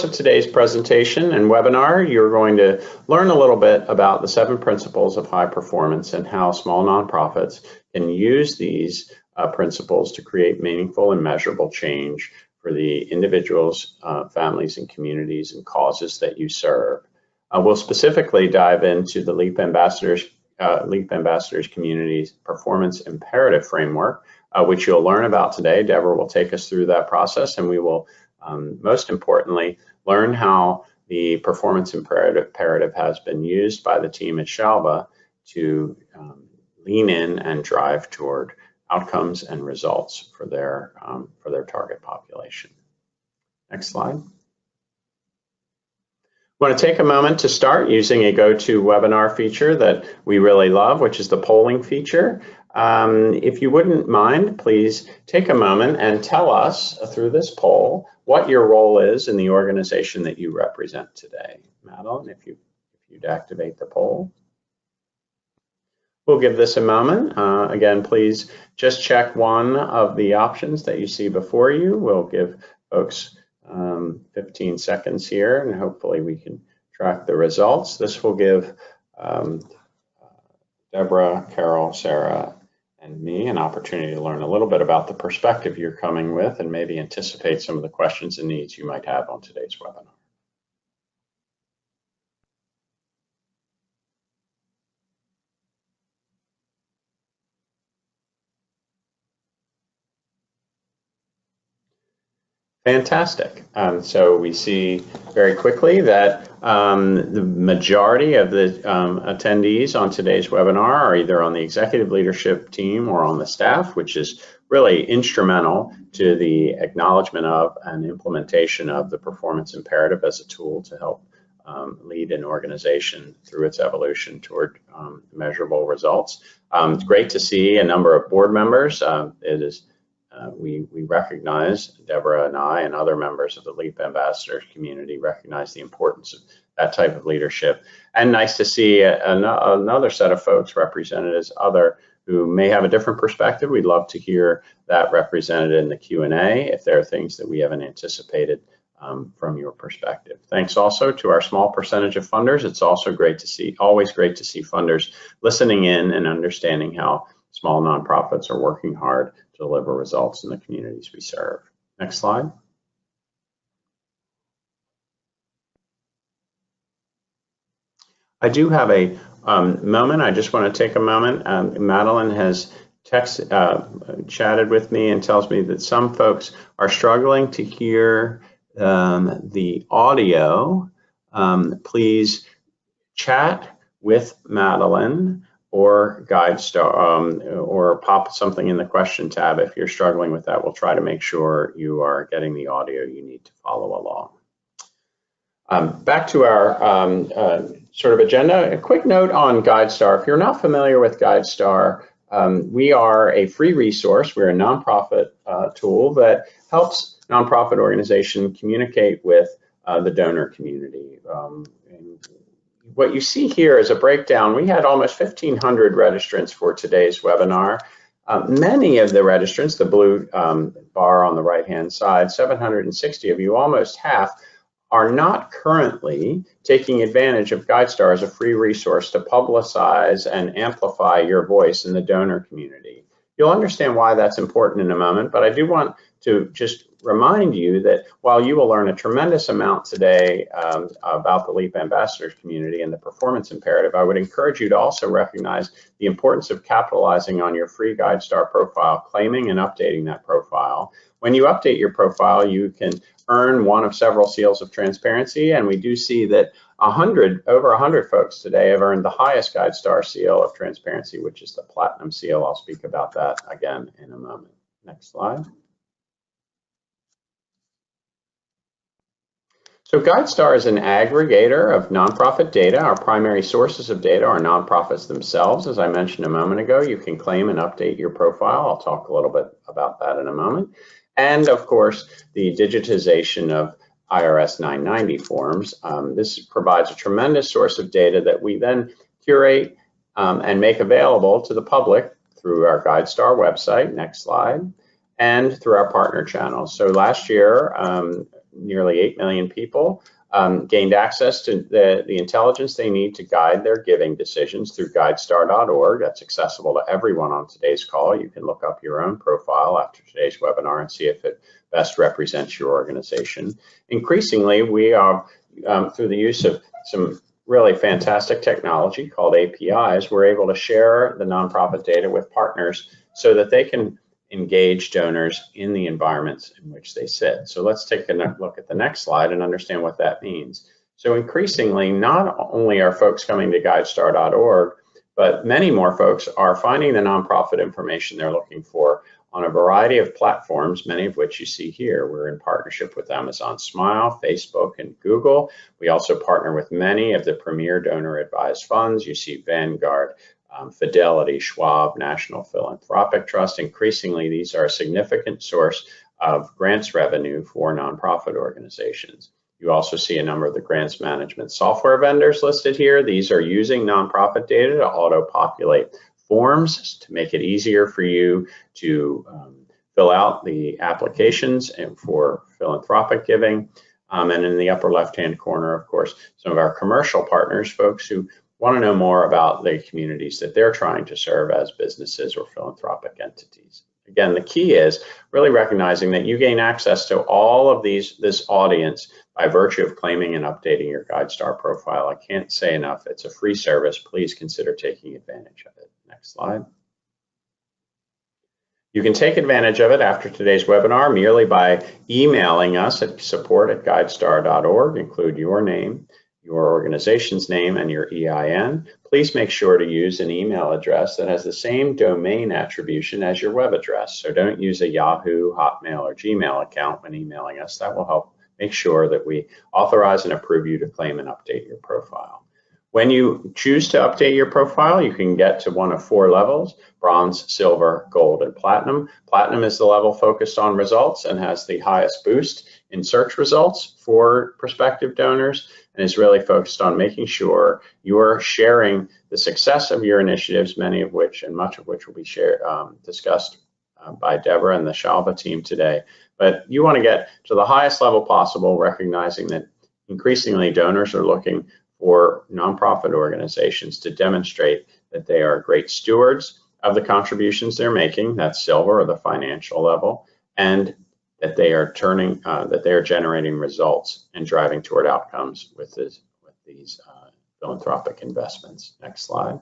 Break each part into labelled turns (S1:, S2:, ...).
S1: course of today's presentation and webinar, you're going to learn a little bit about the 7 principles of high performance and how small nonprofits can use these principles to create meaningful and measurable change for the individuals, families, and communities and causes that you serve. We'll specifically dive into the LEAP Ambassadors Community's Performance Imperative Framework, which you'll learn about today. Debra will take us through that process, and we will most importantly, learn how the performance imperative has been used by the team at SHALVA to lean in and drive toward outcomes and results for their target population. Next slide. I want to take a moment to start using a GoToWebinar feature that we really love, which is the polling feature. If you wouldn't mind, please take a moment and tell us through this poll what your role is in the organization that you represent today. Madeline, if you'd activate the poll. We'll give this a moment. Again, please just check one of the options that you see before you. We'll give folks 15 seconds here, and hopefully we can track the results. This will give Debra, Carol, Sara, and me an opportunity to learn a little bit about the perspective you're coming with and maybe anticipate some of the questions and needs you might have on today's webinar. Fantastic. So we see very quickly that the majority of the attendees on today's webinar are either on the executive leadership team or on the staff, which is really instrumental to the acknowledgement of and implementation of the performance imperative as a tool to help lead an organization through its evolution toward measurable results. It's great to see a number of board members. We recognize, Debra and I and other members of the LEAP Ambassadors community recognize the importance of that type of leadership. And nice to see another set of folks represented as other who may have a different perspective. We'd love to hear that represented in the Q&A if there are things that we haven't anticipated from your perspective. Thanks also to our small percentage of funders. It's also great to see, always great to see funders listening in and understanding how small nonprofits are working hard to deliver results in the communities we serve. Next slide. I do have a moment. I just want to take a moment. Madeline has chatted with me and tells me that some folks are struggling to hear the audio. Please chat with Madeline or GuideStar, or pop something in the question tab if you're struggling with that. We'll try to make sure you are getting the audio you need to follow along. Back to our sort of agenda, a quick note on GuideStar. If you're not familiar with GuideStar, we are a free resource. We're a nonprofit tool that helps nonprofit organizations communicate with the donor community. What you see here is a breakdown. We had almost 1,500 registrants for today's webinar. Many of the registrants, the blue bar on the right-hand side, 760 of you, almost half, are not currently taking advantage of GuideStar as a free resource to publicize and amplify your voice in the donor community. You'll understand why that's important in a moment, but I do want to just remind you that while you will learn a tremendous amount today about the LEAP Ambassadors community and the performance imperative, I would encourage you to also recognize the importance of capitalizing on your free GuideStar profile, claiming and updating that profile. When you update your profile, you can earn one of several seals of transparency, and we do see that over 100 folks today have earned the highest GuideStar seal of transparency, which is the Platinum seal. I'll speak about that again in a moment. Next slide. So GuideStar is an aggregator of nonprofit data. Our primary sources of data are nonprofits themselves. As I mentioned a moment ago, you can claim and update your profile. I'll talk a little bit about that in a moment. And of course, the digitization of IRS 990 forms. This provides a tremendous source of data that we then curate and make available to the public through our GuideStar website, next slide, and through our partner channels. So last year, nearly 8 million people gained access to the intelligence they need to guide their giving decisions through GuideStar.org. That's accessible to everyone on today's call. You can look up your own profile after today's webinar and see if it best represents your organization. Increasingly, we are, through the use of some really fantastic technology called APIs, we're able to share the nonprofit data with partners so that they can engage donors in the environments in which they sit. So let's take a look at the next slide and understand what that means. So increasingly, not only are folks coming to GuideStar.org, but many more folks are finding the nonprofit information they're looking for on a variety of platforms, many of which you see here. We're in partnership with Amazon Smile, Facebook, and Google. We also partner with many of the premier donor advised funds. You see Vanguard, Fidelity, Schwab, National Philanthropic Trust. Increasingly, these are a significant source of grants revenue for nonprofit organizations. You also see a number of the grants management software vendors listed here. These are using nonprofit data to auto-populate forms to make it easier for you to fill out the applications and for philanthropic giving. And in the upper left-hand corner, of course, some of our commercial partners, folks who want to know more about the communities that they're trying to serve as businesses or philanthropic entities. Again, the key is really recognizing that you gain access to all of this audience by virtue of claiming and updating your GuideStar profile. I can't say enough. It's a free service. Please consider taking advantage of it. Next slide. You can take advantage of it after today's webinar merely by emailing us at support@guidestar.org. Include your name, your organization's name, and your EIN. Please make sure to use an email address that has the same domain attribution as your web address. So don't use a Yahoo, Hotmail, or Gmail account when emailing us. That will help make sure that we authorize and approve you to claim and update your profile. When you choose to update your profile, you can get to one of 4 levels: bronze, silver, gold, and platinum. Platinum is the level focused on results and has the highest boost in search results for prospective donors, and is really focused on making sure you're sharing the success of your initiatives, many of which and much of which will be discussed by Debra and the SHALVA team today. But you want to get to the highest level possible, recognizing that increasingly donors are looking for nonprofit organizations to demonstrate that they are great stewards of the contributions they're making, that's silver or the financial level, and that they are generating results and driving toward outcomes with these philanthropic investments. Next slide.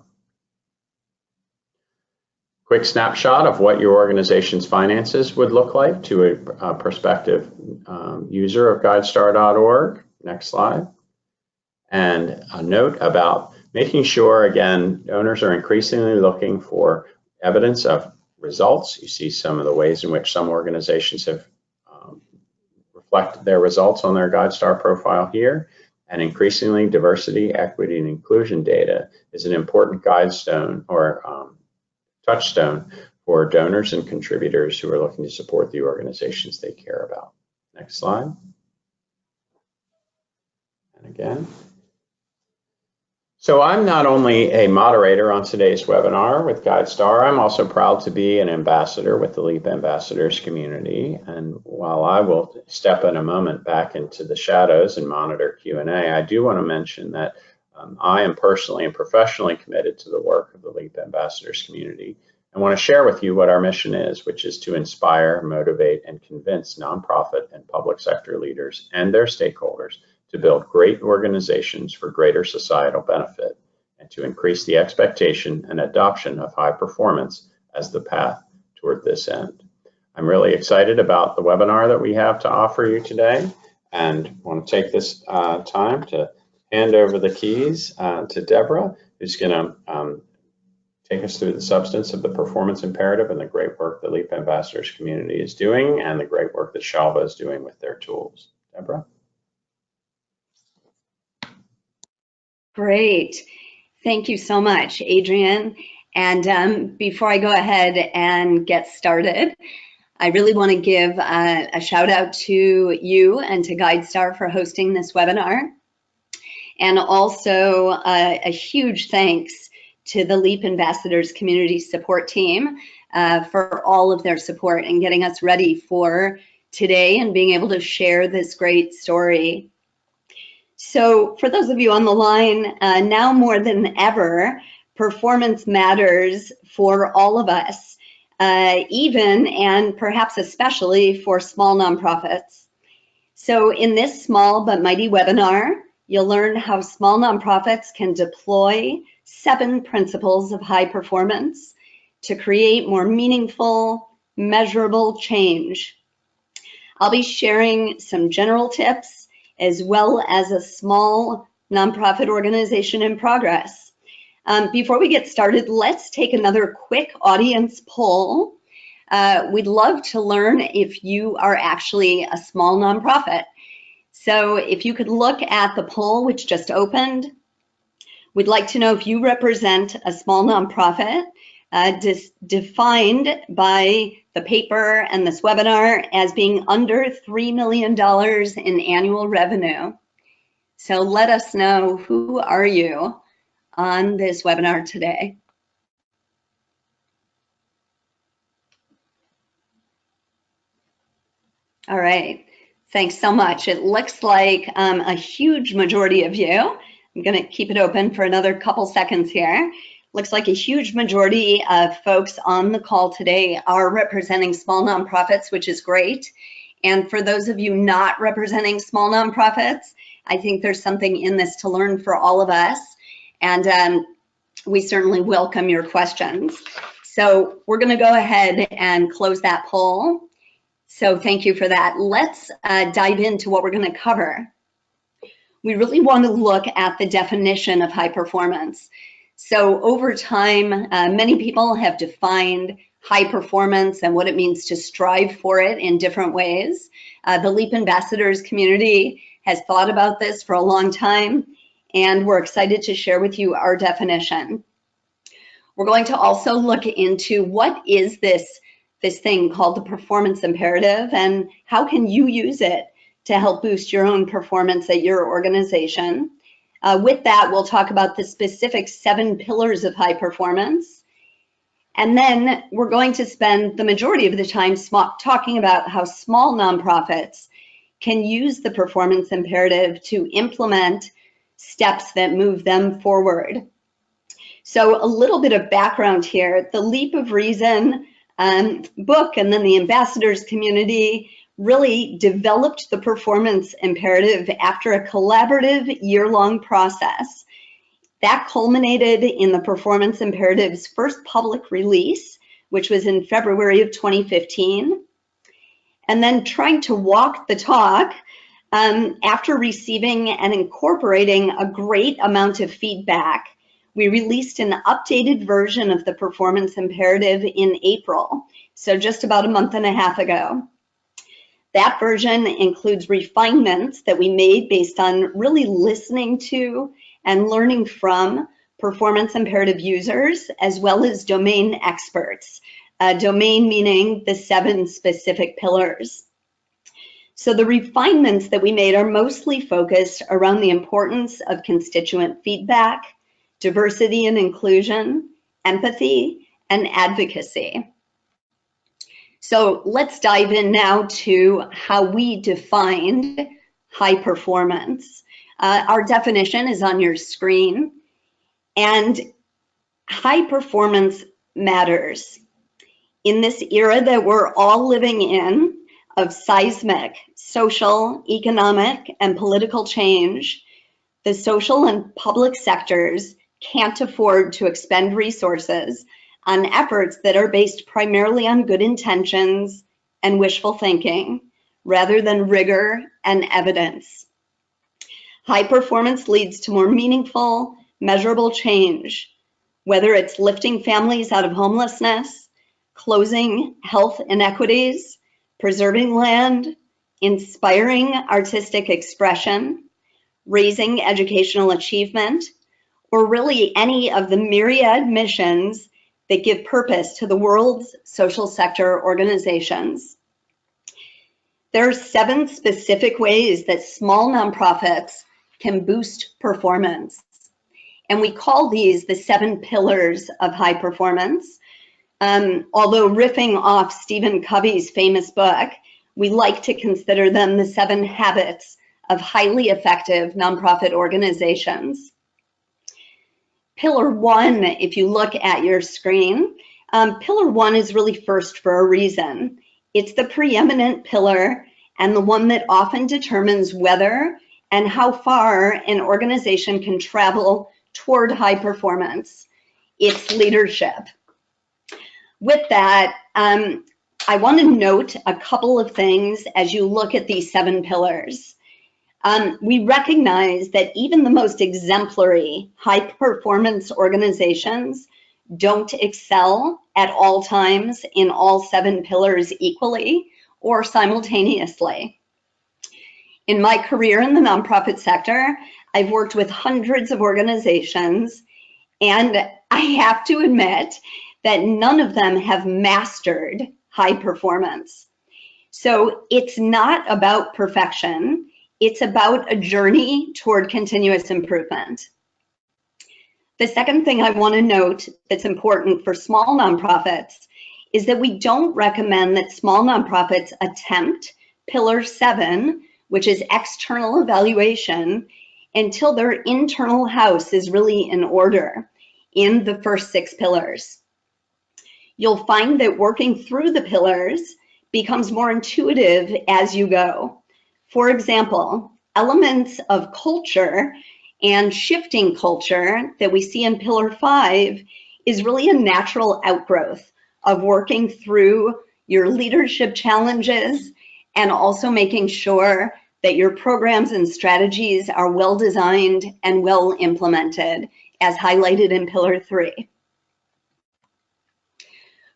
S1: Quick snapshot of what your organization's finances would look like to a prospective user of GuideStar.org. Next slide. And a note about making sure, again, donors are increasingly looking for evidence of results. You see some of the ways in which some organizations have reflected their results on their GuideStar profile here. And increasingly, diversity, equity, and inclusion data is an important guidestone or touchstone for donors and contributors who are looking to support the organizations they care about. Next slide. And again. So I'm not only a moderator on today's webinar with GuideStar, I'm also proud to be an ambassador with the LEAP Ambassadors community. And while I will step in a moment back into the shadows and monitor Q&A, I do want to mention that I am personally and professionally committed to the work of the LEAP Ambassadors community. I want to share with you what our mission is, which is to inspire, motivate, and convince nonprofit and public sector leaders and their stakeholders to build great organizations for greater societal benefit, and to increase the expectation and adoption of high performance as the path toward this end. I'm really excited about the webinar that we have to offer you today, and want to take this time to hand over the keys to Debra, who's going to take us through the substance of the performance imperative and the great work the LEAP Ambassadors community is doing, and the great work that SHALVA is doing with their tools. Debra?
S2: Great. Thank you so much, Adrian. And before I go ahead and get started, I really want to give a shout out to you and to GuideStar for hosting this webinar. And also a huge thanks to the LEAP Ambassadors community support team for all of their support in getting us ready for today and being able to share this great story. So for those of you on the line, now more than ever, performance matters for all of us, even and perhaps especially for small nonprofits. So in this small but mighty webinar, you'll learn how small nonprofits can deploy 7 principles of high performance to create more meaningful, measurable change. I'll be sharing some general tips as well as a small nonprofit organization in progress. Before we get started, let's take another quick audience poll. We'd love to learn if you are actually a small nonprofit. So if you could look at the poll which just opened, we'd like to know if you represent a small nonprofit defined by the paper and this webinar as being under $3 million in annual revenue. So let us know, who are you on this webinar today? All right, thanks so much. It looks like a huge majority of you, I'm gonna keep it open for another couple seconds here. Looks like a huge majority of folks on the call today are representing small nonprofits, which is great. And for those of you not representing small nonprofits, I think there's something in this to learn for all of us. And we certainly welcome your questions. So we're gonna go ahead and close that poll. So thank you for that. Let's dive into what we're gonna cover. We really want to look at the definition of high performance. So over time, many people have defined high performance and what it means to strive for it in different ways. The LEAP Ambassadors community has thought about this for a long time, and we're excited to share with you our definition. We're going to also look into what is this thing called the performance imperative, and how can you use it to help boost your own performance at your organization. With that, we'll talk about the specific 7 pillars of high performance. And then we're going to spend the majority of the time talking about how small nonprofits can use the performance imperative to implement steps that move them forward. So a little bit of background here. The Leap of Reason book and then the ambassadors community really developed the performance imperative after a collaborative year-long process. That culminated in the performance imperative's first public release, which was in February of 2015. And then trying to walk the talk, after receiving and incorporating a great amount of feedback, we released an updated version of the performance imperative in April, so just about a month and a half ago. That version includes refinements that we made based on really listening to and learning from performance imperative users, as well as domain experts. Domain meaning the 7 specific pillars. So the refinements that we made are mostly focused around the importance of constituent feedback, diversity and inclusion, empathy, and advocacy. So let's dive in now to how we defined high performance. Our definition is on your screen, and high performance matters. In this era that we're all living in of seismic social, economic, and political change, the social and public sectors can't afford to expend resources on efforts that are based primarily on good intentions and wishful thinking, rather than rigor and evidence. High performance leads to more meaningful, measurable change, whether it's lifting families out of homelessness, closing health inequities, preserving land, inspiring artistic expression, raising educational achievement, or really any of the myriad missions that give purpose to the world's social sector organizations. There are 7 specific ways that small nonprofits can boost performance. And we call these the 7 pillars of high performance. Although riffing off Stephen Covey's famous book, We like to consider them the 7 habits of highly effective nonprofit organizations. Pillar 1, if you look at your screen, Pillar 1 is really first for a reason. It's the preeminent pillar and the one that often determines whether and how far an organization can travel toward high performance. It's leadership. With that, I want to note a couple of things as you look at these 7 pillars. We recognize that even the most exemplary high-performance organizations don't excel at all times in all 7 pillars equally or simultaneously. In my career in the nonprofit sector, I've worked with hundreds of organizations, and I have to admit that none of them have mastered high performance. So it's not about perfection. It's about a journey toward continuous improvement. The second thing I want to note that's important for small nonprofits is that we don't recommend that small nonprofits attempt Pillar 7, which is external evaluation, until their internal house is really in order in the first 6 pillars. You'll find that working through the pillars becomes more intuitive as you go. For example, elements of culture and shifting culture that we see in Pillar 5 is really a natural outgrowth of working through your leadership challenges and also making sure that your programs and strategies are well designed and well implemented, as highlighted in Pillar 3.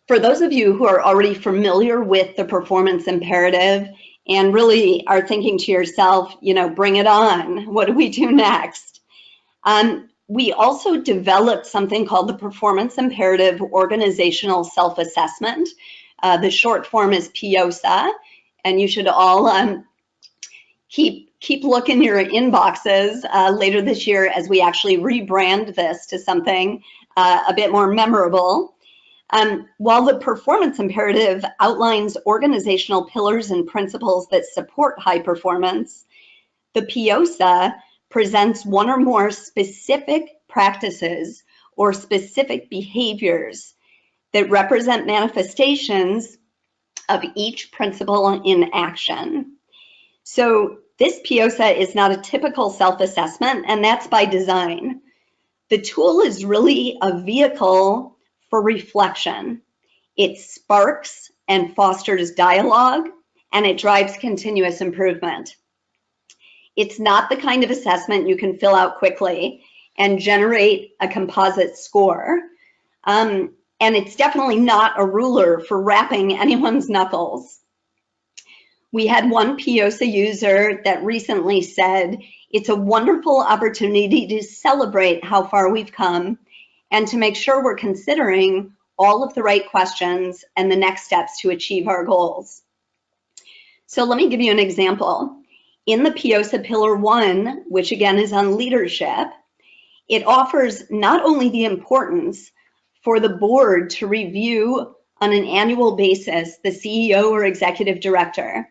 S2: For those of you who are already familiar with the performance imperative and really are thinking to yourself, you know, bring it on, what do we do next? We also developed something called the Performance Imperative Organizational Self-Assessment. The short form is PIOSA, and you should all keep looking your inboxes later this year as we actually rebrand this to something a bit more memorable. While the performance imperative outlines organizational pillars and principles that support high performance, the PIOSA presents one or more specific practices or specific behaviors that represent manifestations of each principle in action. So this PIOSA is not a typical self-assessment, and that's by design. The tool is really a vehicle for reflection. It sparks and fosters dialogue, and it drives continuous improvement. It's not the kind of assessment you can fill out quickly and generate a composite score. And it's definitely not a ruler for rapping anyone's knuckles. We had one PIOSA user that recently said, it's a wonderful opportunity to celebrate how far we've come and to make sure we're considering all of the right questions and the next steps to achieve our goals. So let me give you an example. In the PIOSA Pillar 1, which again is on leadership, it offers not only the importance for the board to review on an annual basis the CEO or executive director,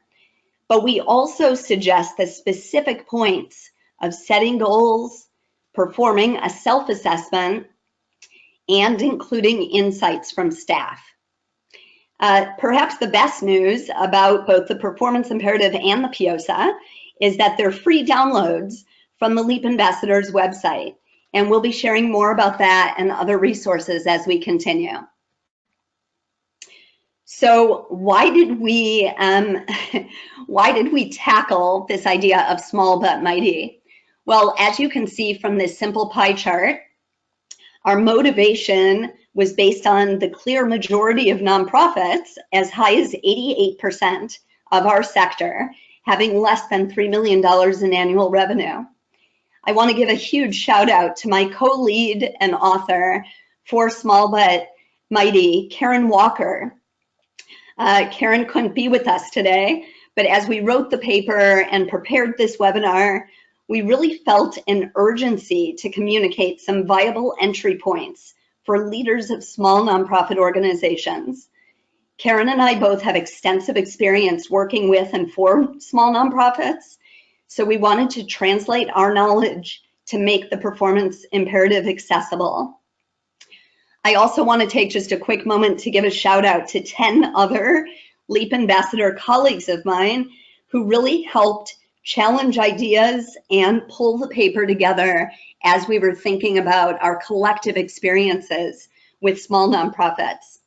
S2: but we also suggest the specific points of setting goals, performing a self-assessment, and including insights from staff. Perhaps the best news about both the performance imperative and the PIOSA is that they're free downloads from the LEAP Ambassadors website, and we'll be sharing more about that and other resources as we continue. So why did we tackle this idea of small but mighty? Well, as you can see from this simple pie chart, our motivation was based on the clear majority of nonprofits, as high as 88% of our sector, having less than $3 million in annual revenue. I want to give a huge shout out to my co-lead and author for Small But Mighty, Karen Walker. Karen couldn't be with us today, but as we wrote the paper and prepared this webinar, we really felt an urgency to communicate some viable entry points for leaders of small nonprofit organizations. Karen and I both have extensive experience working with and for small nonprofits, so we wanted to translate our knowledge to make the performance imperative accessible. I also want to take just a quick moment to give a shout out to 10 other LEAP Ambassador colleagues of mine who really helped challenge ideas and pull the paper together as we were thinking about our collective experiences with small nonprofits.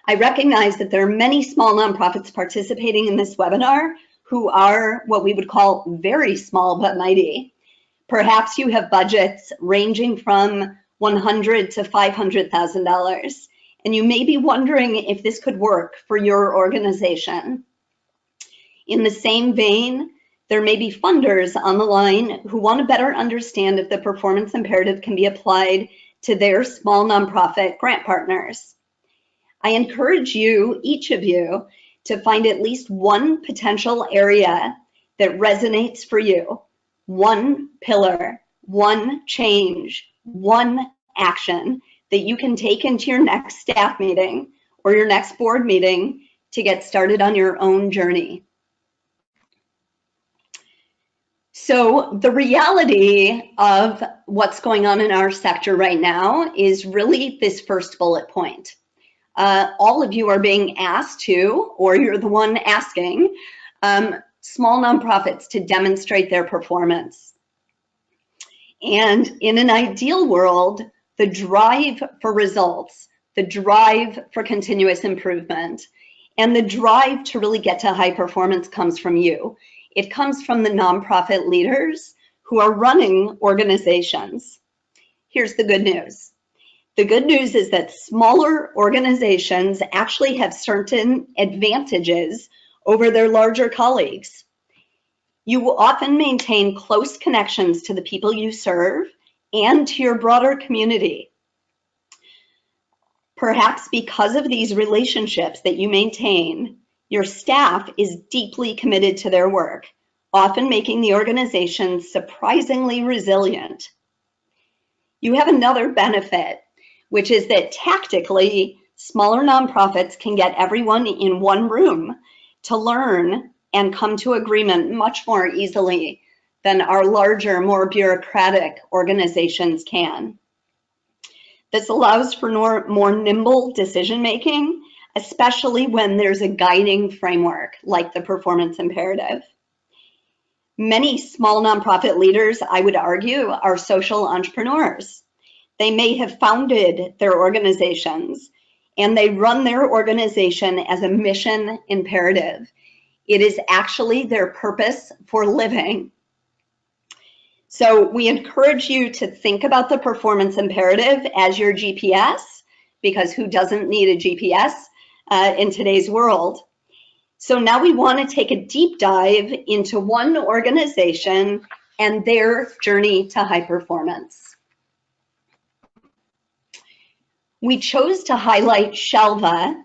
S2: I recognize that there are many small nonprofits participating in this webinar who are what we would call very small but mighty. Perhaps you have budgets ranging from $100,000 to $500,000, and you may be wondering if this could work for your organization. In the same vein, there may be funders on the line who want to better understand if the performance imperative can be applied to their small nonprofit grant partners. I encourage you, each of you, to find at least one potential area that resonates for you, one pillar, one change, one action that you can take into your next staff meeting or your next board meeting to get started on your own journey. So the reality of what's going on in our sector right now is really this first bullet point. All of you are being asked to, or you're the one asking, small nonprofits to demonstrate their performance. And in an ideal world, the drive for results, the drive for continuous improvement, and the drive to really get to high performance comes from you. It comes from the nonprofit leaders who are running organizations. Here's the good news. The good news is that smaller organizations actually have certain advantages over their larger colleagues. You will often maintain close connections to the people you serve and to your broader community. Perhaps because of these relationships that you maintain, your staff is deeply committed to their work, often making the organization surprisingly resilient. You have another benefit, which is that tactically, smaller nonprofits can get everyone in one room to learn and come to agreement much more easily than our larger, more bureaucratic organizations can. This allows for more nimble decision-making, especially when there's a guiding framework like the performance imperative. Many small nonprofit leaders, I would argue, are social entrepreneurs. They may have founded their organizations and they run their organization as a mission imperative. It is actually their purpose for living. So we encourage you to think about the performance imperative as your GPS, because who doesn't need a GPS in today's world? So now we want to take a deep dive into one organization and their journey to high performance. We chose to highlight SHALVA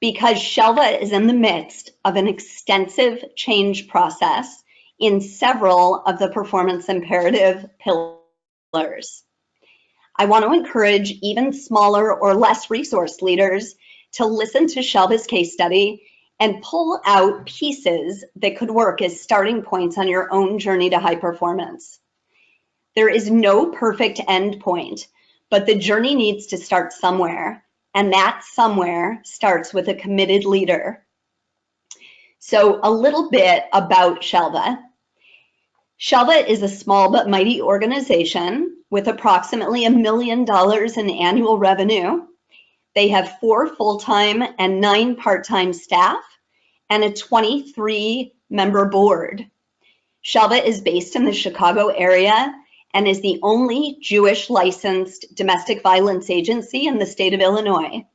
S2: because SHALVA is in the midst of an extensive change process in several of the performance imperative pillars. I want to encourage even smaller or less resourced leaders to listen to SHALVA's case study and pull out pieces that could work as starting points on your own journey to high performance. There is no perfect end point, but the journey needs to start somewhere, and that somewhere starts with a committed leader. So a little bit about SHALVA. SHALVA is a small but mighty organization with approximately $1 million in annual revenue. They have 4 full-time and 9 part-time staff and a 23-member board. SHALVA is based in the Chicago area and is the only Jewish licensed domestic violence agency in the state of Illinois.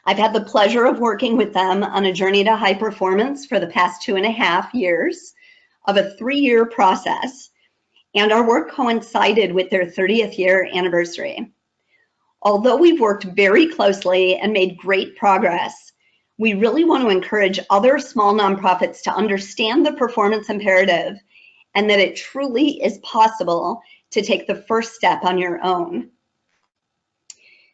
S2: I've had the pleasure of working with them on a journey to high performance for the past 2.5 years of a 3-year process, and our work coincided with their 30th year anniversary. Although we've worked very closely and made great progress, we really want to encourage other small nonprofits to understand the performance imperative and that it truly is possible to take the first step on your own.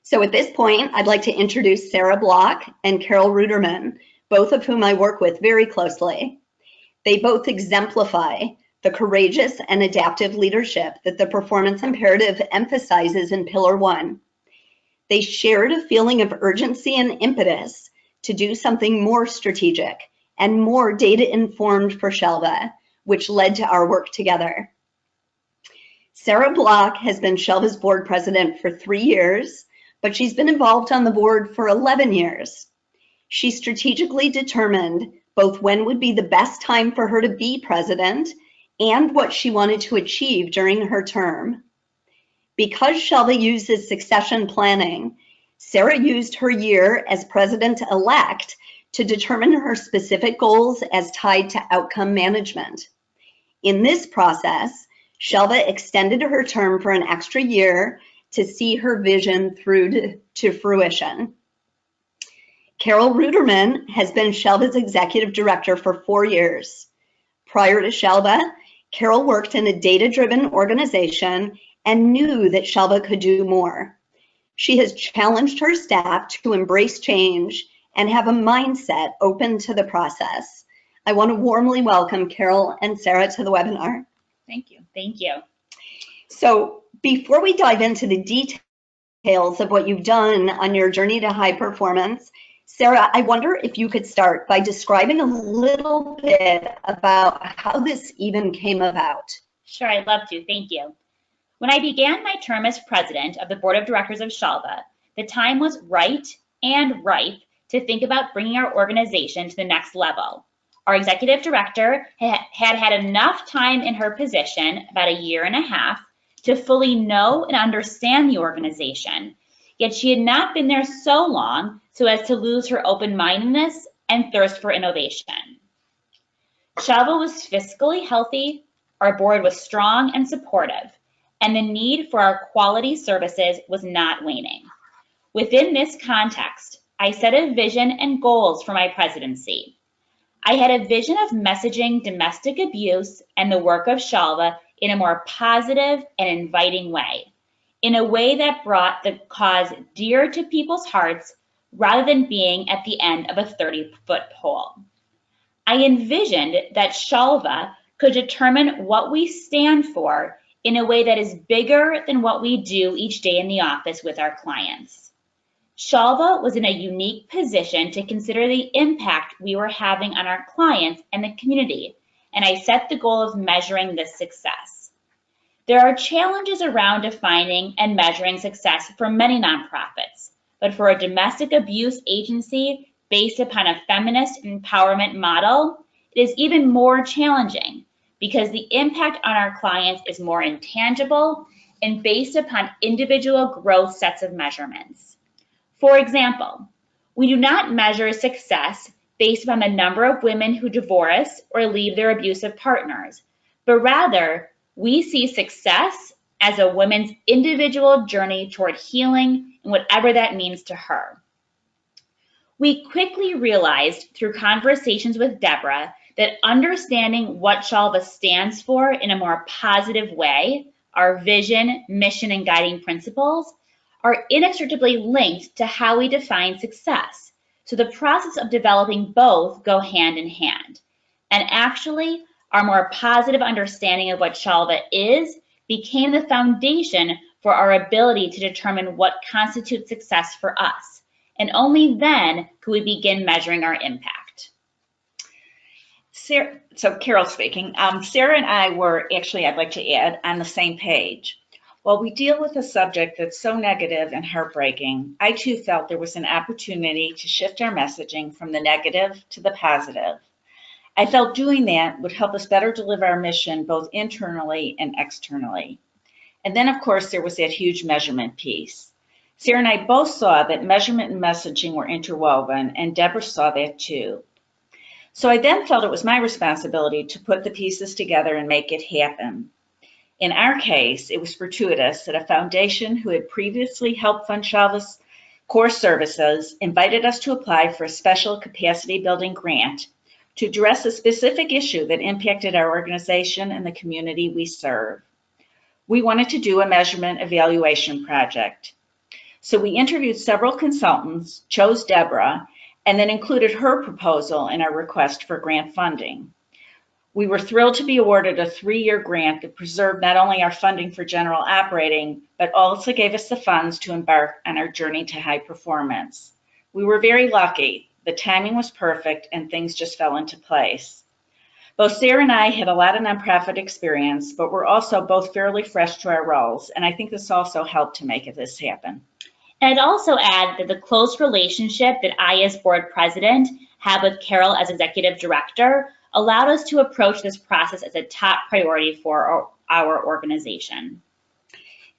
S2: So at this point, I'd like to introduce Sara Bloch and Carol Ruderman, both of whom I work with very closely. They both exemplify the courageous and adaptive leadership that the performance imperative emphasizes in Pillar 1. They shared a feeling of urgency and impetus to do something more strategic and more data-informed for SHALVA, which led to our work together. Sara Bloch has been SHALVA's board president for 3 years, but she's been involved on the board for 11 years. She strategically determined both when would be the best time for her to be president and what she wanted to achieve during her term. Because SHALVA uses succession planning, Sara used her year as president-elect to determine her specific goals as tied to outcome management. In this process, SHALVA extended her term for an extra year to see her vision through to fruition. Carol Ruderman has been SHALVA's executive director for 4 years. Prior to SHALVA, Carol worked in a data-driven organization and knew that SHALVA could do more. She has challenged her staff to embrace change and have a mindset open to the process. I want to warmly welcome Carol and Sara to the webinar.
S3: Thank you. Thank you.
S2: So before we dive into the details of what you've done on your journey to high performance, Sara, I wonder if you could start by describing a little bit about how this even came about.
S3: Sure, I'd love to. Thank you. When I began my term as president of the board of directors of SHALVA, the time was right and ripe to think about bringing our organization to the next level. Our executive director had enough time in her position, about 1.5 years, to fully know and understand the organization, yet she had not been there so long so as to lose her open-mindedness and thirst for innovation. SHALVA was fiscally healthy, our board was strong and supportive, and the need for our quality services was not waning. Within this context, I set a vision and goals for my presidency. I had a vision of messaging domestic abuse and the work of SHALVA in a more positive and inviting way, in a way that brought the cause dear to people's hearts rather than being at the end of a 30-foot pole. I envisioned that SHALVA could determine what we stand for in a way that is bigger than what we do each day in the office with our clients. SHALVA was in a unique position to consider the impact we were having on our clients and the community, and I set the goal of measuring this success. There are challenges around defining and measuring success for many nonprofits, but for a domestic abuse agency based upon a feminist empowerment model, it is even more challenging because the impact on our clients is more intangible and based upon individual growth sets of measurements. For example, we do not measure success based upon the number of women who divorce or leave their abusive partners, but rather we see success as a woman's individual journey toward healing and whatever that means to her. We quickly realized through conversations with Debra that understanding what SHALVA stands for in a more positive way, our vision, mission, and guiding principles, are inextricably linked to how we define success. So the process of developing both go hand in hand. And actually, our more positive understanding of what SHALVA is became the foundation for our ability to determine what constitutes success for us. And only then could we begin measuring our impact.
S4: So Carol speaking. Sara and I were actually, I'd like to add, on the same page. While we deal with a subject that's so negative and heartbreaking, I too felt there was an opportunity to shift our messaging from the negative to the positive. I felt doing that would help us better deliver our mission both internally and externally. And then, of course, there was that huge measurement piece. Sara and I both saw that measurement and messaging were interwoven, and Debra saw that too. So I then felt it was my responsibility to put the pieces together and make it happen. In our case, it was fortuitous that a foundation who had previously helped fund SHALVA's core services invited us to apply for a special capacity building grant to address a specific issue that impacted our organization and the community we serve. We wanted to do a measurement evaluation project. So we interviewed several consultants, chose Debra, and then included her proposal in our request for grant funding. We were thrilled to be awarded a 3-year grant that preserved not only our funding for general operating, but also gave us the funds to embark on our journey to high performance. We were very lucky. The timing was perfect and things just fell into place. Both Sara and I had a lot of nonprofit experience, but we're also both fairly fresh to our roles, and I think this also helped to make this happen.
S3: And I'd also add that the close relationship that I, as board president, have with Carol as executive director allowed us to approach this process as a top priority for our organization.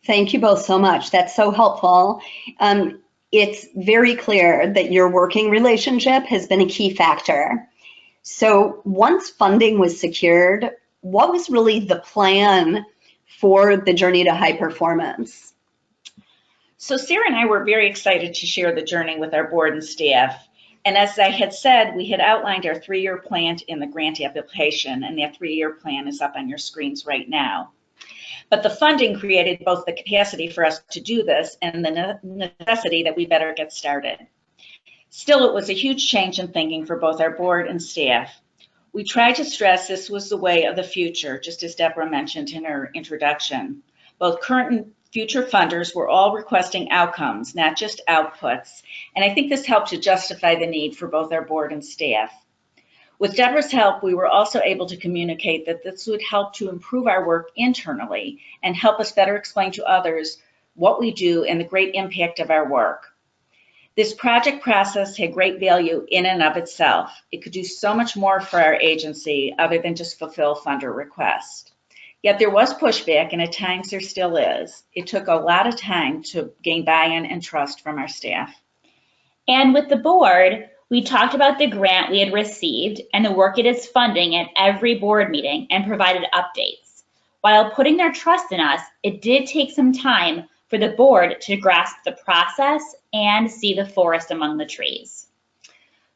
S2: Thank you both so much. That's so helpful. It's very clear that your working relationship has been a key factor. So once funding was secured, what was really the plan for the journey to high performance?
S4: So Sara and I were very excited to share the journey with our board and staff. And as I had said, we had outlined our 3-year plan in the grant application, and that 3-year plan is up on your screens right now. But the funding created both the capacity for us to do this and the necessity that we better get started. Still, it was a huge change in thinking for both our board and staff. We tried to stress this was the way of the future, just as Debra mentioned in her introduction. Both current and future funders were all requesting outcomes, not just outputs, and I think this helped to justify the need for both our board and staff. With Debra's help, we were also able to communicate that this would help to improve our work internally and help us better explain to others what we do and the great impact of our work. This project process had great value in and of itself. It could do so much more for our agency other than just fulfill funder requests. Yet there was pushback, and at times there still is. It took a lot of time to gain buy-in and trust from our staff.
S3: And with the board, we talked about the grant we had received and the work it is funding at every board meeting and provided updates. While putting their trust in us, it did take some time for the board to grasp the process and see the forest among the trees.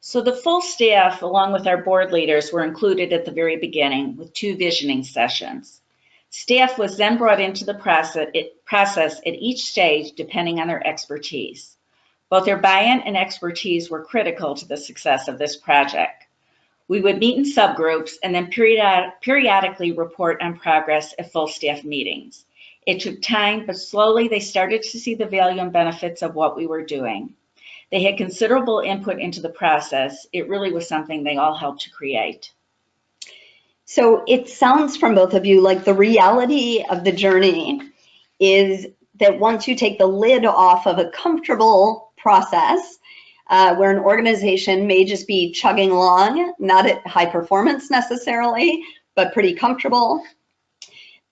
S4: So the full staff, along with our board leaders, were included at the very beginning with 2 visioning sessions. Staff was then brought into the process at each stage depending on their expertise. Both their buy-in and expertise were critical to the success of this project. We would meet in subgroups and then periodically report on progress at full staff meetings. It took time, but slowly they started to see the value and benefits of what we were doing. They had considerable input into the process. It really was something they all helped to create.
S2: So it sounds from both of you like the reality of the journey is that once you take the lid off of a comfortable process, where an organization may just be chugging along, not at high performance necessarily, but pretty comfortable,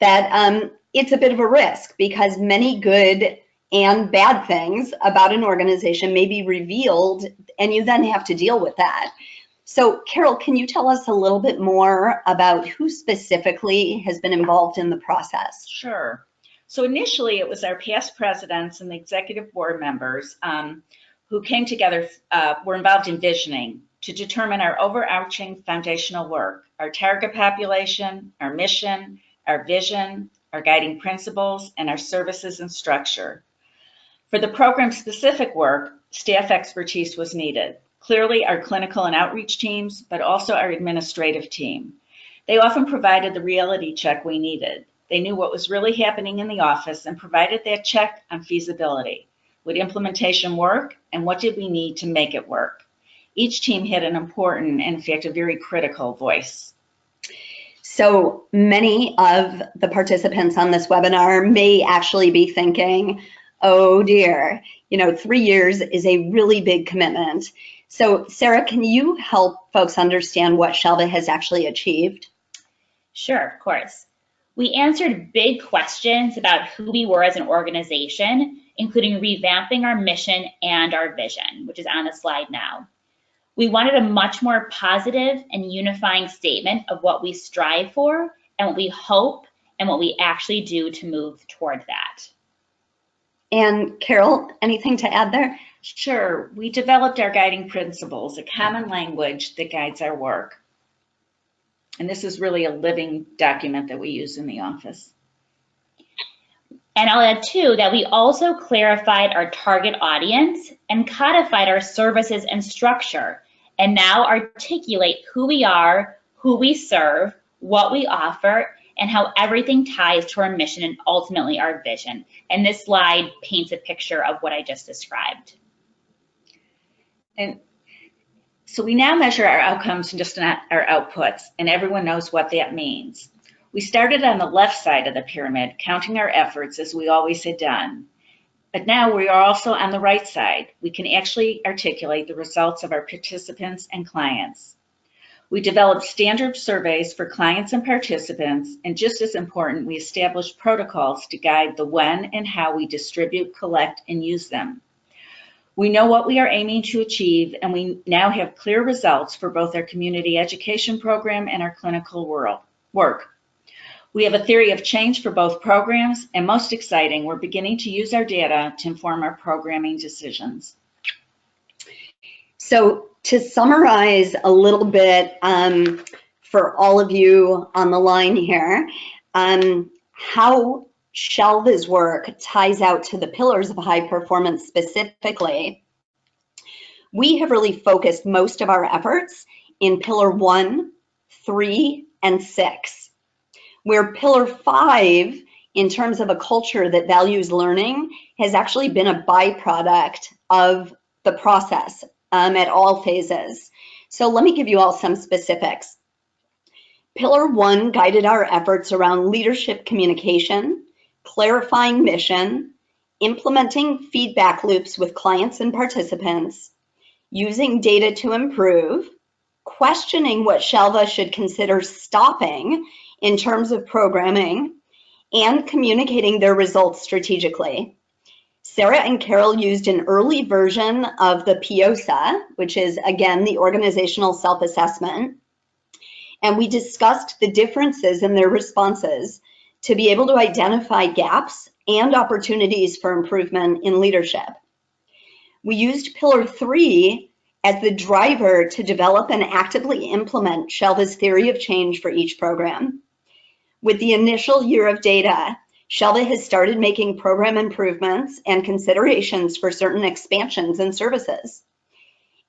S2: that it's a bit of a risk because many good and bad things about an organization may be revealed, and you then have to deal with that. So Carol, can you tell us a little bit more about who specifically has been involved in the process?
S4: Sure. So initially it was our past presidents and the executive board members who came together, were involved in visioning to determine our overarching foundational work, our target population, our mission, our vision, our guiding principles, and our services and structure. For the program-specific work, staff expertise was needed. Clearly, our clinical and outreach teams, but also our administrative team. They often provided the reality check we needed. They knew what was really happening in the office and provided that check on feasibility. Would implementation work, and what did we need to make it work? Each team had an important and, in fact, a very critical voice.
S2: So many of the participants on this webinar may actually be thinking, oh dear, 3 years is a really big commitment. So Sara, can you help folks understand what SHALVA has actually achieved?
S3: Sure, of course. We answered big questions about who we were as an organization, including revamping our mission and our vision, which is on the slide now. We wanted a much more positive and unifying statement of what we strive for and what we hope and what we actually do to move toward that.
S2: And Carol, anything to add there?
S4: Sure. We developed our guiding principles, a common language that guides our work. And this is really a living document that we use in the office.
S3: And I'll add too that we also clarified our target audience and codified our services and structure, and now articulate who we are, who we serve, what we offer, and how everything ties to our mission and ultimately our vision. And this slide paints a picture of what I just described.
S4: And so we now measure our outcomes and just not our outputs, and everyone knows what that means. We started on the left side of the pyramid, counting our efforts as we always had done. But now we are also on the right side. We can actually articulate the results of our participants and clients. We developed standard surveys for clients and participants, and just as important, we established protocols to guide the when and how we distribute, collect, and use them. We know what we are aiming to achieve, and we now have clear results for both our community education program and our clinical work. We have a theory of change for both programs, and most exciting, we're beginning to use our data to inform our programming decisions.
S2: So to summarize a little bit for all of you on the line here, how SHALVA's work ties out to the pillars of high performance specifically. We have really focused most of our efforts in pillar 1, 3, and 6, where pillar 5, in terms of a culture that values learning, has actually been a byproduct of the process at all phases. So let me give you all some specifics. Pillar 1 guided our efforts around leadership communication, clarifying mission, implementing feedback loops with clients and participants, using data to improve, questioning what SHALVA should consider stopping in terms of programming, and communicating their results strategically. Sara and Carol used an early version of the PIOSA, which is, again, the organizational self-assessment, and we discussed the differences in their responses to be able to identify gaps and opportunities for improvement in leadership. We used pillar 3 as the driver to develop and actively implement SHALVA's theory of change for each program. With the initial year of data, SHALVA has started making program improvements and considerations for certain expansions and services.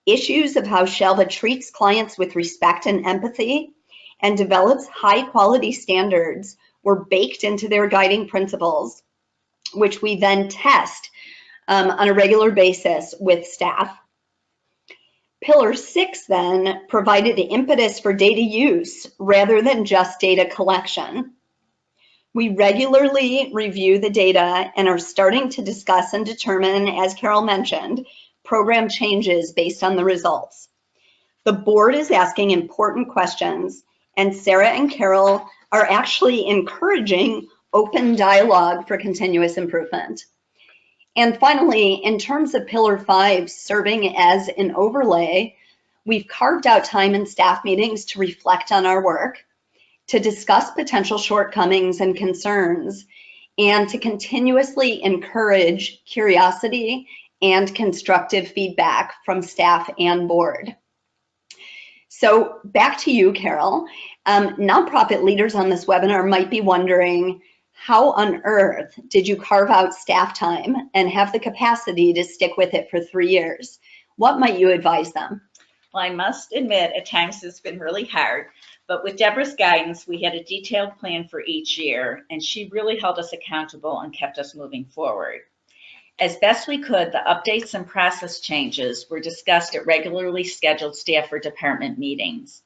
S2: Issues of how SHALVA treats clients with respect and empathy and develops high-quality standards were baked into their guiding principles, which we then test on a regular basis with staff. Pillar 6 then provided the impetus for data use rather than just data collection. We regularly review the data and are starting to discuss and determine, as Carol mentioned, program changes based on the results. The board is asking important questions, and Sara and Carol are actually encouraging open dialogue for continuous improvement. And finally, in terms of pillar 5, serving as an overlay, we've carved out time in staff meetings to reflect on our work, to discuss potential shortcomings and concerns, and to continuously encourage curiosity and constructive feedback from staff and board. So back to you, Carol. Nonprofit leaders on this webinar might be wondering, how on earth did you carve out staff time and have the capacity to stick with it for 3 years? What might you advise them?
S4: Well, I must admit, at times it's been really hard, but with Debra's guidance, we had a detailed plan for each year, and she really held us accountable and kept us moving forward. As best we could, the updates and process changes were discussed at regularly scheduled staff or department meetings.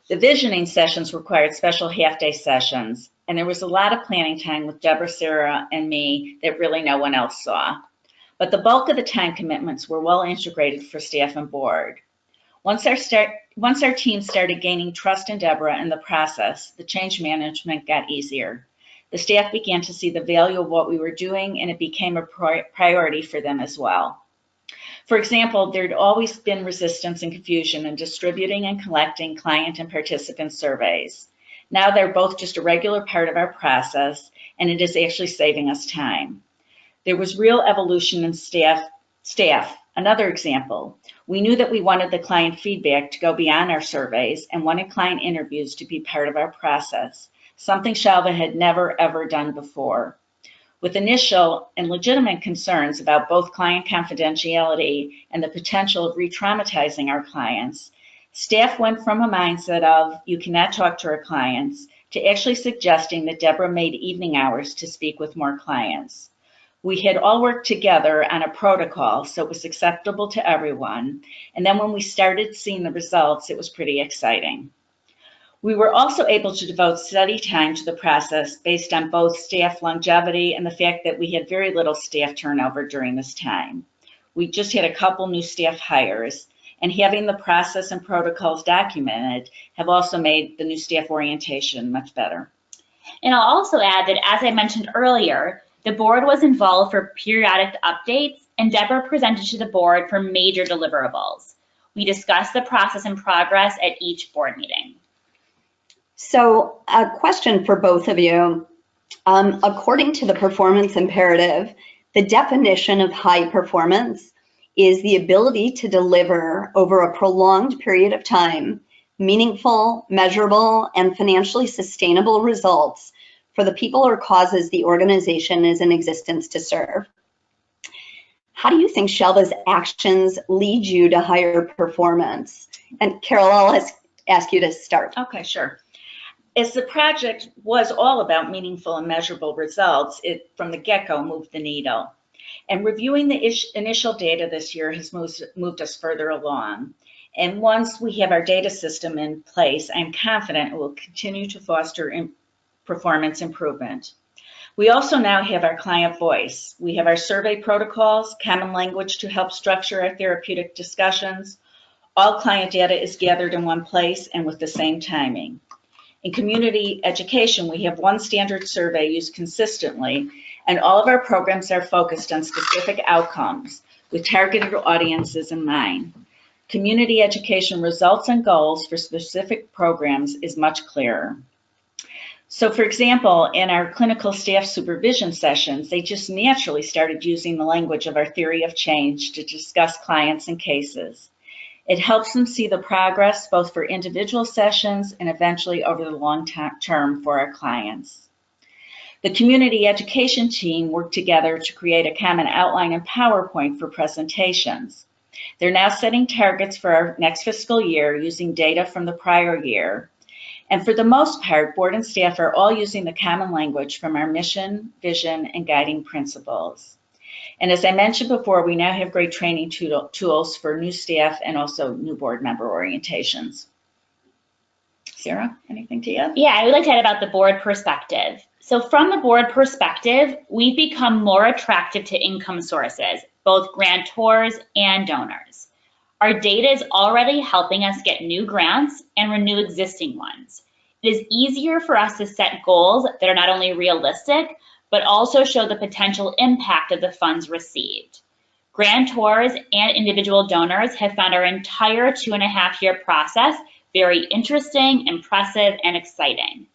S4: The visioning sessions required special half-day sessions, and there was a lot of planning time with Debra, Sara, and me that really no one else saw. But the bulk of the time commitments were well integrated for staff and board. Once our team started gaining trust in Debra and the process, the change management got easier. The staff began to see the value of what we were doing, and it became a priority for them as well. For example, there'd always been resistance and confusion in distributing and collecting client and participant surveys. Now they're both just a regular part of our process, and it is actually saving us time. There was real evolution in staff. Another example, we knew that we wanted the client feedback to go beyond our surveys and wanted client interviews to be part of our process, something SHALVA had never ever done before. With initial and legitimate concerns about both client confidentiality and the potential of re-traumatizing our clients, staff went from a mindset of, you cannot talk to our clients, to actually suggesting that Debra made evening hours to speak with more clients. We had all worked together on a protocol, so it was acceptable to everyone. And then when we started seeing the results, it was pretty exciting. We were also able to devote study time to the process based on both staff longevity and the fact that we had very little staff turnover during this time. We just had a couple new staff hires, and having the process and protocols documented have also made the new staff orientation much better.
S3: And I'll also add that, as I mentioned earlier, the board was involved for periodic updates, and Debra presented to the board for major deliverables. We discussed the process and progress at each board meeting.
S2: So a question for both of you. According to the performance imperative, the definition of high performance is the ability to deliver over a prolonged period of time meaningful, measurable, and financially sustainable results for the people or causes the organization is in existence to serve. How do you think SHALVA's actions lead you to higher performance? And Carol, I'll ask you to start.
S4: Okay, sure. As the project was all about meaningful and measurable results, it from the get-go moved the needle. And reviewing the initial data this year has moved us further along. And once we have our data system in place, I'm confident it will continue to foster performance improvement. We also now have our client voice. We have our survey protocols, common language to help structure our therapeutic discussions. All client data is gathered in one place and with the same timing. In community education, we have one standard survey used consistently, and all of our programs are focused on specific outcomes with targeted audiences in mind. Community education results and goals for specific programs is much clearer. So for example, in our clinical staff supervision sessions, they just naturally started using the language of our theory of change to discuss clients and cases. It helps them see the progress both for individual sessions and eventually over the long term for our clients. The community education team worked together to create a common outline and PowerPoint for presentations. They're now setting targets for our next fiscal year using data from the prior year. And for the most part, board and staff are all using the common language from our mission, vision, and guiding principles. And as I mentioned before, we now have great training tools for new staff and also new board member orientations. Sara, anything to add?
S3: Yeah, I would like to add about the board perspective. So from the board perspective, we've become more attractive to income sources, both grantors and donors. Our data is already helping us get new grants and renew existing ones. It is easier for us to set goals that are not only realistic, but also show the potential impact of the funds received. Grantors and individual donors have found our entire 2.5-year process very interesting, impressive, and exciting.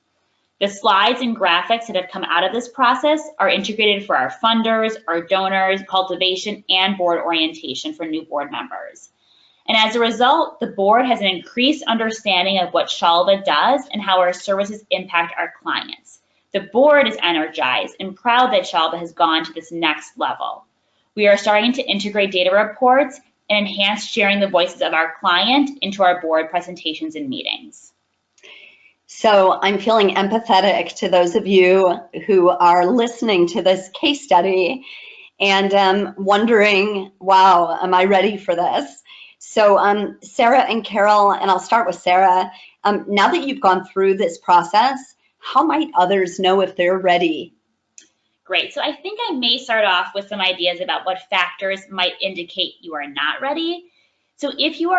S3: The slides and graphics that have come out of this process are integrated for our funders, our donors, cultivation, and board orientation for new board members. And as a result, the board has an increased understanding of what SHALVA does and how our services impact our clients. The board is energized and proud that SHALVA has gone to this next level. We are starting to integrate data reports and enhance sharing the voices of our client into our board presentations and meetings.
S2: So I'm feeling empathetic to those of you who are listening to this case study and wondering, wow, am I ready for this? So Sara and Carol, and I'll start with Sara, now that you've gone through this process, how might others know if they're ready?
S3: Great, so I think I may start off with some ideas about what factors might indicate you are not ready. So if you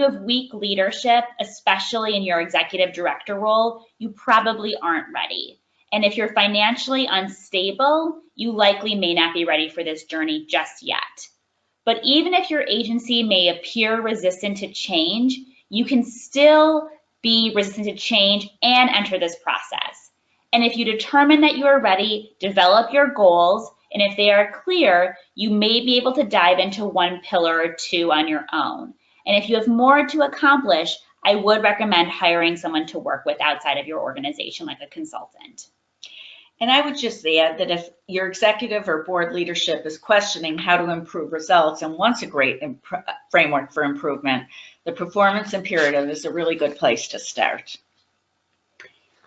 S3: have weak leadership, especially in your executive director role, you probably aren't ready. And if you're financially unstable, you likely may not be ready for this journey just yet. But even if your agency may appear resistant to change, you can still be resistant to change and enter this process. And if you determine that you are ready, develop your goals, and if they are clear, you may be able to dive into one pillar or two on your own. And if you have more to accomplish, I would recommend hiring someone to work with outside of your organization, like a consultant.
S4: And I would just add that if your executive or board leadership is questioning how to improve results and wants a great framework for improvement, the performance imperative is a really good place to start.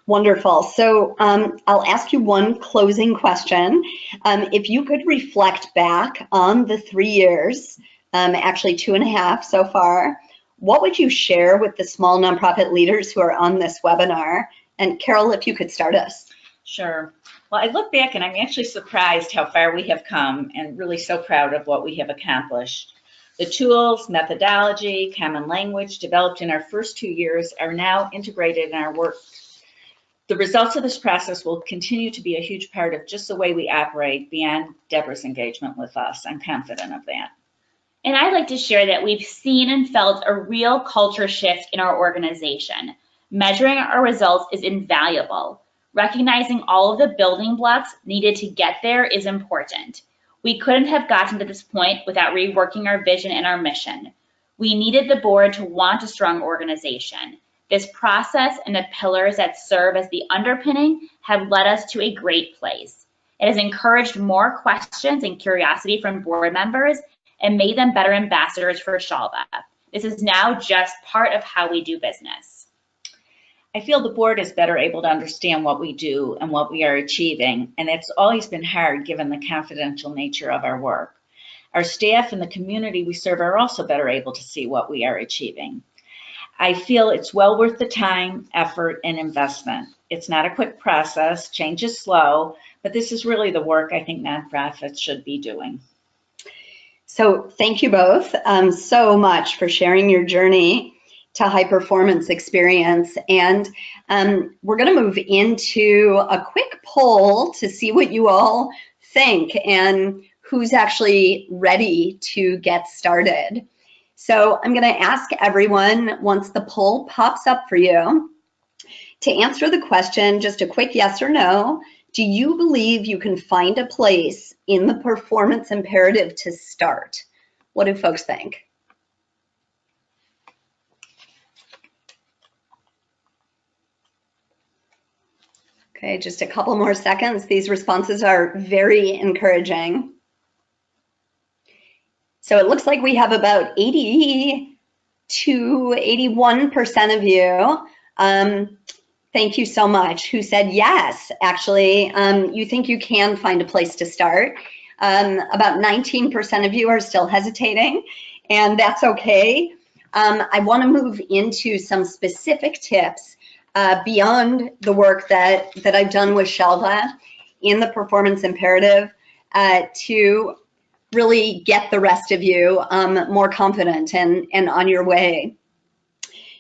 S2: Wonderful. So I'll ask you one closing question. If you could reflect back on the 3 years, actually 2.5 so far, what would you share with the small nonprofit leaders who are on this webinar? And Carol, if you could start us.
S4: Sure. Well, I look back and I'm actually surprised how far we have come and really so proud of what we have accomplished. The tools, methodology, common language developed in our first 2 years are now integrated in our work. The results of this process will continue to be a huge part of just the way we operate beyond Debra's engagement with us. I'm confident of that.
S3: And I'd like to share that we've seen and felt a real culture shift in our organization. Measuring our results is invaluable. Recognizing all of the building blocks needed to get there is important. We couldn't have gotten to this point without reworking our vision and our mission. We needed the board to want a strong organization. This process and the pillars that serve as the underpinning have led us to a great place. It has encouraged more questions and curiosity from board members and made them better ambassadors for SHALVA. This is now just part of how we do business.
S4: I feel the board is better able to understand what we do and what we are achieving, and it's always been hard given the confidential nature of our work. Our staff and the community we serve are also better able to see what we are achieving. I feel it's well worth the time, effort, and investment. It's not a quick process, change is slow, but this is really the work I think nonprofits should be doing.
S2: So thank you both so much for sharing your journey to high performance experience. And we're going to move into a quick poll to see what you all think and who's actually ready to get started. So I'm going to ask everyone, once the poll pops up for you, to answer the question, just a quick yes or no. Do you believe you can find a place in the performance imperative to start? What do folks think? Okay, just a couple more seconds. These responses are very encouraging. So it looks like we have about 80 to 81% of you. Thank you so much. Who said yes? Actually, you think you can find a place to start. About 19% of you are still hesitating, and that's okay. I want to move into some specific tips beyond the work that I've done with SHALVA in the performance imperative to really get the rest of you more confident and on your way.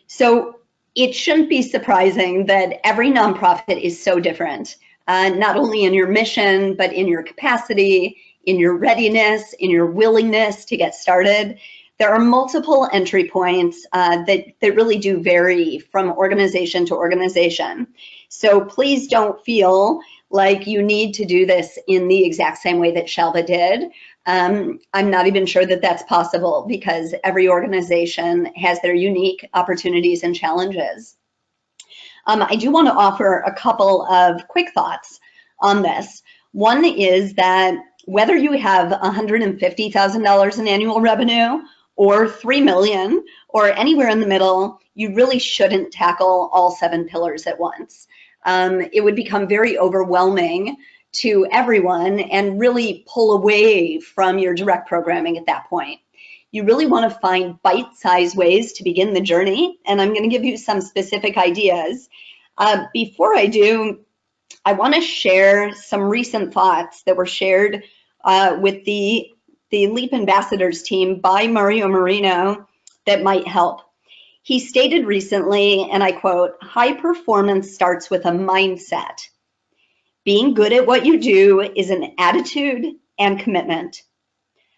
S2: So it shouldn't be surprising that every nonprofit is so different, not only in your mission, but in your capacity, in your readiness, in your willingness to get started. There are multiple entry points that really do vary from organization to organization. So please don't feel like you need to do this in the exact same way that SHALVA did. I'm not even sure that that's possible because every organization has their unique opportunities and challenges. I do want to offer a couple of quick thoughts on this. One is that whether you have $150,000 in annual revenue or 3 million or anywhere in the middle, you really shouldn't tackle all 7 pillars at once. It would become very overwhelming to everyone and really pull away from your direct programming at that point. You really want to find bite-sized ways to begin the journey, and I'm going to give you some specific ideas. Before I do, I want to share some recent thoughts that were shared with the LEAP Ambassadors team by Mario Marino that might help. He stated recently, and I quote, "High performance starts with a mindset. Being good at what you do is an attitude and commitment.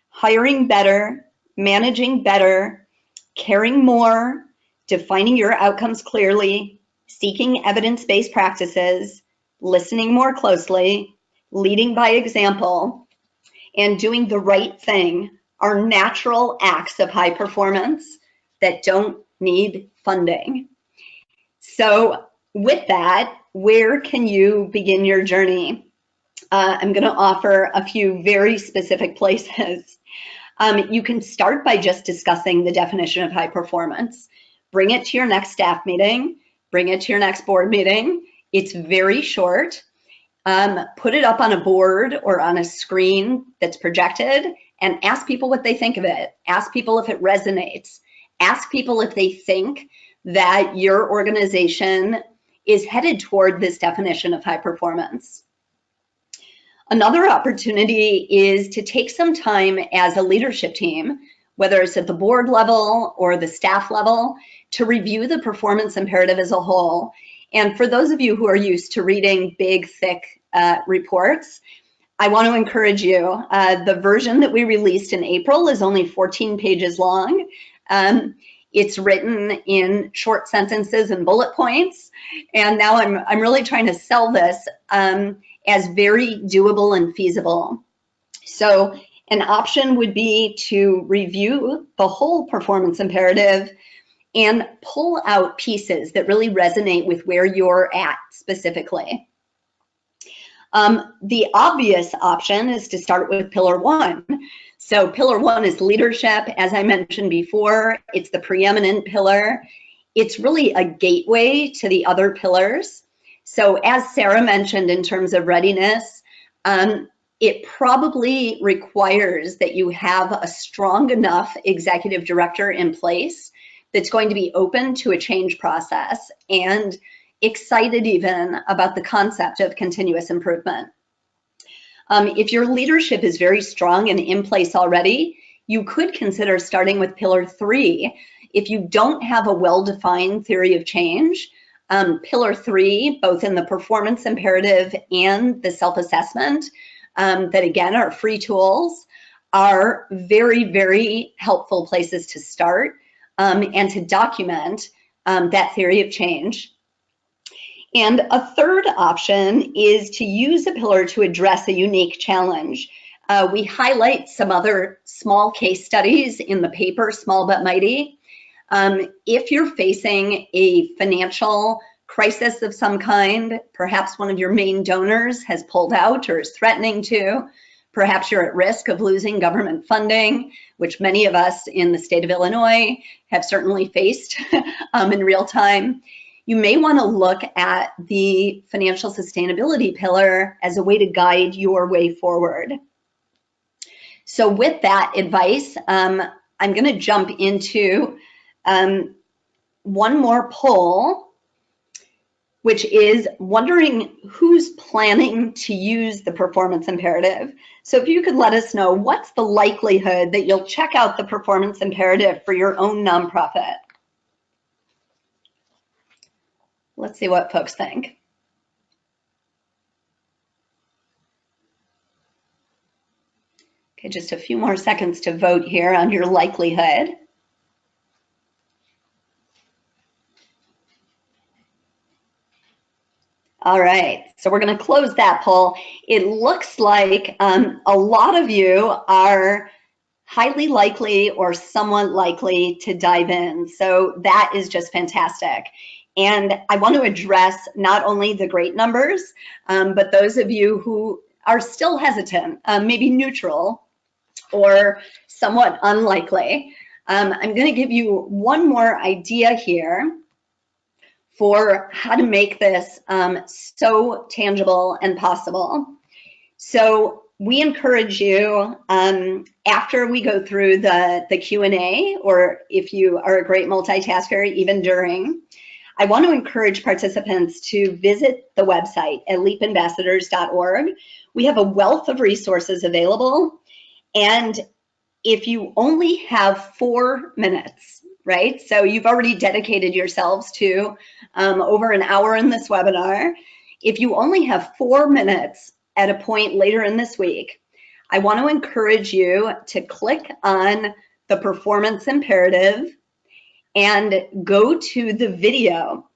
S2: Hiring better, managing better, caring more, defining your outcomes clearly, seeking evidence-based practices, listening more closely, leading by example, and doing the right thing are natural acts of high performance that don't need funding." So with that, where can you begin your journey? I'm going to offer a few very specific places. You can start by just discussing the definition of high performance. Bring it to your next staff meeting, bring it to your next board meeting. It's very short. Put it up on a board or on a screen that's projected and ask people what they think of it. Ask people if it resonates. Ask people if they think that your organization is headed toward this definition of high performance. Another opportunity is to take some time as a leadership team, whether it's at the board level or the staff level, to review the performance imperative as a whole. And for those of you who are used to reading big, thick reports, I want to encourage you. The version that we released in April is only 14 pages long. It's written in short sentences and bullet points. And now I'm really trying to sell this as very doable and feasible. So an option would be to review the whole performance imperative and pull out pieces that really resonate with where you're at specifically. The obvious option is to start with pillar 1. So pillar 1 is leadership. As I mentioned before, it's the preeminent pillar. It's really a gateway to the other pillars. So as Sara mentioned in terms of readiness, it probably requires that you have a strong enough executive director in place that's going to be open to a change process and excited even about the concept of continuous improvement. If your leadership is very strong and in place already, you could consider starting with pillar 3. If you don't have a well-defined theory of change, pillar 3, both in the performance imperative and the self-assessment, that again are free tools, are very, very helpful places to start and to document that theory of change. And a third option is to use a pillar to address a unique challenge. We highlight some other small case studies in the paper, Small But Mighty. If you're facing a financial crisis of some kind, perhaps one of your main donors has pulled out or is threatening to, perhaps you're at risk of losing government funding, which many of us in the state of Illinois have certainly faced in real time. You may want to look at the financial sustainability pillar as a way to guide your way forward. So with that advice, I'm going to jump into one more poll, which is wondering who's planning to use the performance imperative. So if you could let us know, what's the likelihood that you'll check out the performance imperative for your own nonprofit? Let's see what folks think. Okay, just a few more seconds to vote here on your likelihood. All right, so we're going to close that poll. It looks like a lot of you are highly likely or somewhat likely to dive in. So that is just fantastic. And I want to address not only the great numbers, but those of you who are still hesitant, maybe neutral or somewhat unlikely. I'm going to give you one more idea here for how to make this so tangible and possible. So we encourage you, after we go through the Q&A, or if you are a great multitasker, even during, I want to encourage participants to visit the website at leapambassadors.org. We have a wealth of resources available. And if you only have 4 minutes, right? So you've already dedicated yourselves to over an hour in this webinar. If you only have 4 minutes at a point later in this week, I want to encourage you to click on the performance imperative and go to the video.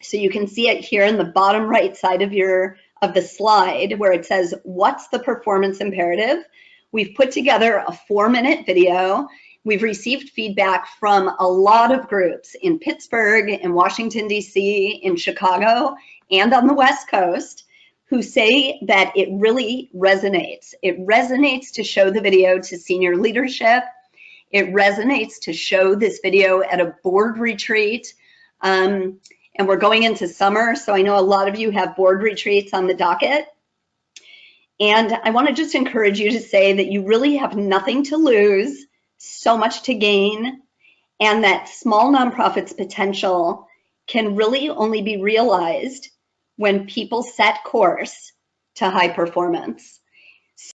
S2: So you can see it here in the bottom right side of the slide where it says, what's the performance imperative? We've put together a 4-minute video We've received feedback from a lot of groups in Pittsburgh, in Washington, D.C., in Chicago, and on the West Coast, who say that it really resonates. It resonates to show the video to senior leadership. It resonates to show this video at a board retreat. And we're going into summer, so I know a lot of you have board retreats on the docket. And I want to just encourage you to say that you really have nothing to lose, so much to gain, and that small nonprofits' potential can really only be realized when people set course to high performance.